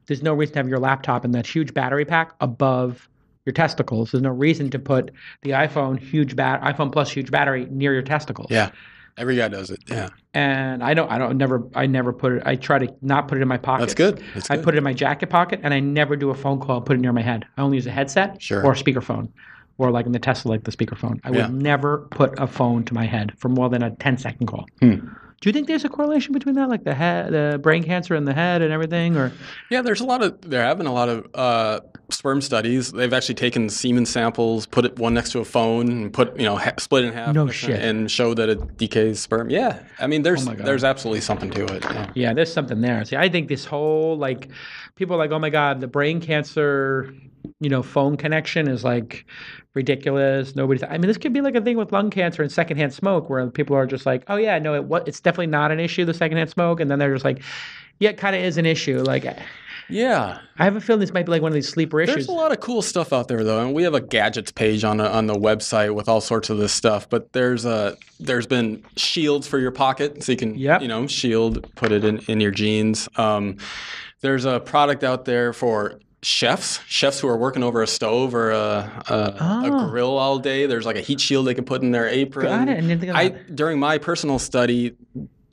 There's no reason to have your laptop and that huge battery pack above your testicles. There's no reason to put the iPhone Plus huge battery near your testicles. Yeah. Every guy does it. Yeah. And I never put it. I try to not put it in my pocket. That's good. I put it in my jacket pocket, and I never do a phone call. Put it near my head. I only use a headset or a speakerphone, or like in the Tesla, like the speakerphone. I would never put a phone to my head for more than a 10-second call. Do you think there's a correlation between that, like the brain cancer in the head and everything, or? Yeah, there have been a lot of sperm studies. They've actually taken semen samples, put it one next to a phone, and split it in half. No shit. And show that it decays sperm. Yeah, I mean, there's absolutely something to it. Yeah, there's something there. See, I think this whole like people are like, oh my God, the brain cancer, phone connection is like ridiculous. This could be like a thing with lung cancer and secondhand smoke where people are just like, oh yeah, no, it's definitely not an issue, the secondhand smoke. And then they're just like, yeah, it kind of is an issue. Like, yeah. I have a feeling this might be like one of these sleeper issues. There's a lot of cool stuff out there though. And we have a gadgets page on the website with all sorts of this stuff, but there's been shields for your pocket. So you can, shield, put it in your jeans. There's a product out there for chefs who are working over a stove or a grill all day. There's like a heat shield they can put in their apron. Got it. I didn't think of that. During my personal study,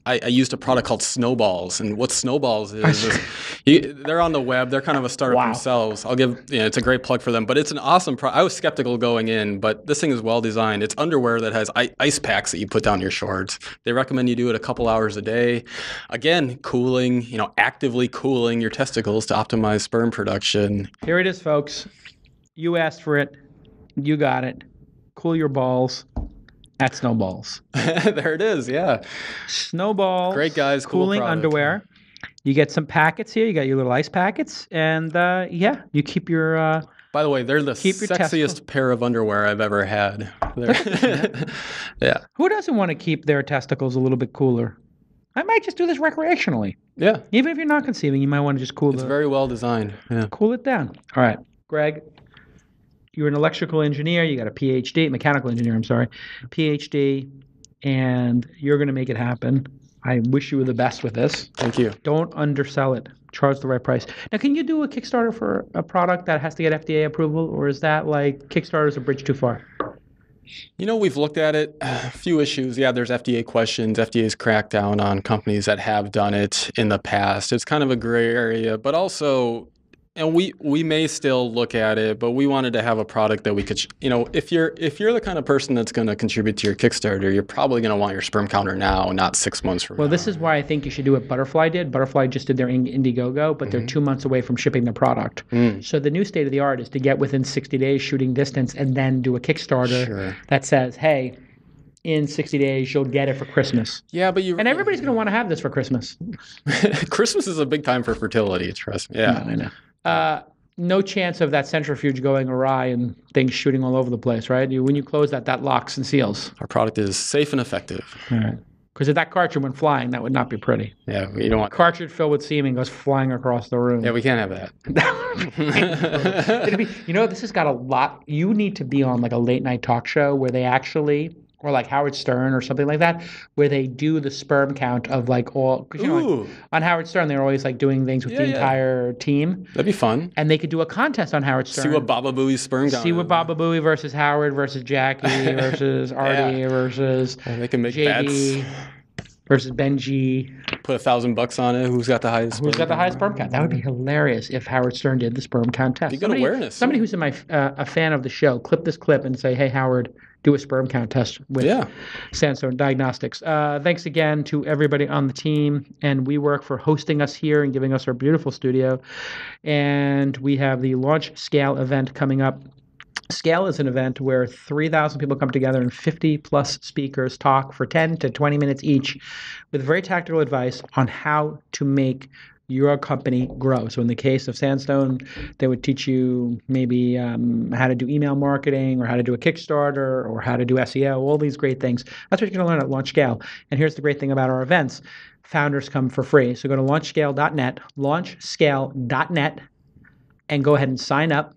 I used a product called Snowballs, and what Snowballs is they're on the web. They're kind of a startup themselves. I'll give it's a great plug for them, but it's an awesome product. I was skeptical going in, but this thing is well designed. It's underwear that has ice packs that you put down your shorts. They recommend you do it a couple hours a day. Again, cooling, actively cooling your testicles to optimize sperm production. Here it is, folks. You asked for it. You got it. Cool your balls. At Snowballs. There it is, yeah. Snowballs. Great guys, cool cooling product. Underwear. You get some packets here. You got your little ice packets. And you keep your... By the way, they're the sexiest pair of underwear I've ever had. Yeah. Who doesn't want to keep their testicles a little bit cooler? I might just do this recreationally. Yeah. Even if you're not conceiving, you might want to just It's very well designed. Yeah. Cool it down. All right. Greg, you're an electrical engineer. You got a PhD, mechanical engineer, PhD, and you're going to make it happen. I wish you the best with this. Thank you. Don't undersell it. Charge the right price. Now, can you do a Kickstarter for a product that has to get FDA approval, or is that like Kickstarter's a bridge too far? We've looked at it. A few issues. Yeah, there's FDA questions. FDA's cracked down on companies that have done it in the past. It's kind of a gray area, but also... And we may still look at it, but we wanted to have a product that we could, if you're the kind of person that's going to contribute to your Kickstarter, you're probably going to want your sperm counter now, not 6 months from now. Well, this is why I think you should do what Butterfly did. Butterfly just did their Indiegogo, but they're 2 months away from shipping their product. So the new state of the art is to get within 60 days shooting distance and then do a Kickstarter that says, hey, in 60 days, you'll get it for Christmas. Yeah, but and everybody's going to want to have this for Christmas. Christmas is a big time for fertility, trust me. Yeah. No, I know. No chance of that centrifuge going awry and things shooting all over the place, right? When you close that locks and seals. Our product is safe and effective. All right. Because if that cartridge went flying, that would not be pretty. Yeah, you don't want cartridge filled with semen goes flying across the room. Yeah, we can't have that. This has got a lot. You need to be on like a late night talk show where they actually... Or like Howard Stern or something like that, where they do the sperm count of like all. Like on Howard Stern, they're always like doing things with the entire team. That'd be fun. And they could do a contest on Howard Stern. See what Baba Booey's sperm count. See what Baba Booey versus Howard versus Jackie versus Artie versus they can make JD versus Benji. Put $1,000 on it. Who's got the highest? Who's got the highest sperm count? That would be hilarious if Howard Stern did the sperm count test. Good awareness. Somebody who's a fan of the show, clip this clip and say, "Hey Howard, do a sperm count test with Sandstone Diagnostics." Thanks again to everybody on the team and WeWork for hosting us here and giving us our beautiful studio. And we have the Launch Scale event coming up. Scale is an event where 3,000 people come together and 50 plus speakers talk for 10 to 20 minutes each with very tactical advice on how to make your company grow. So in the case of Sandstone, they would teach you maybe how to do email marketing or how to do a Kickstarter or how to do SEO, all these great things. That's what you're going to learn at LaunchScale. And here's the great thing about our events. Founders come for free. So go to launchscale.net, launchscale.net, and go ahead and sign up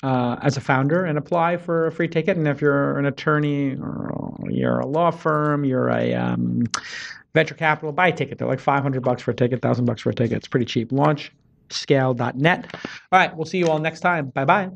as a founder and apply for a free ticket. And if you're an attorney or you're a law firm, you're a venture capital, buy a ticket. They're like $500 for a ticket, $1,000 for a ticket. It's pretty cheap. Launchscale.net. All right, we'll see you all next time. Bye-bye.